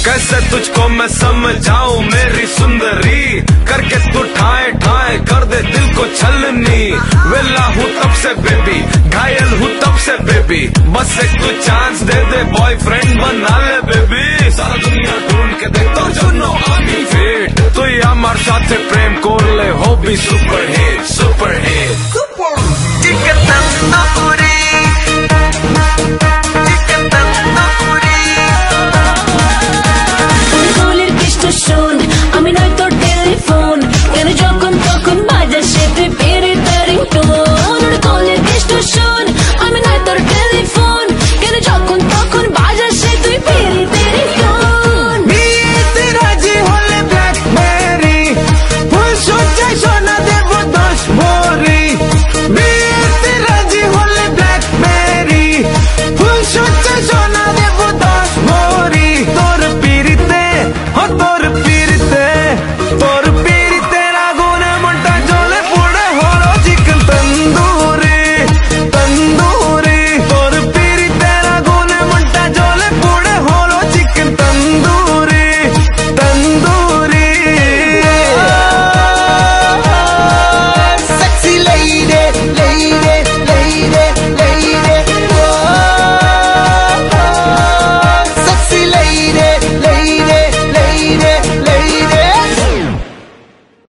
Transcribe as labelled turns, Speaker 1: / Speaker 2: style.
Speaker 1: कैसे तुझको मैं समझाऊं मेरी सुंदरी, करके तू ठाए ठाए कर दे दिल को छलनी। वेला हूँ तब से बेबी, घायल हूँ तब से बेबी, बस एक तू चांस दे दे, बॉयफ्रेंड बना ले बेबी। सारा दुनिया ढूंढ के देख तो जो नो आमी फिट, তুই আমার সাথে প্রেম করলে হবি সুপার হিট।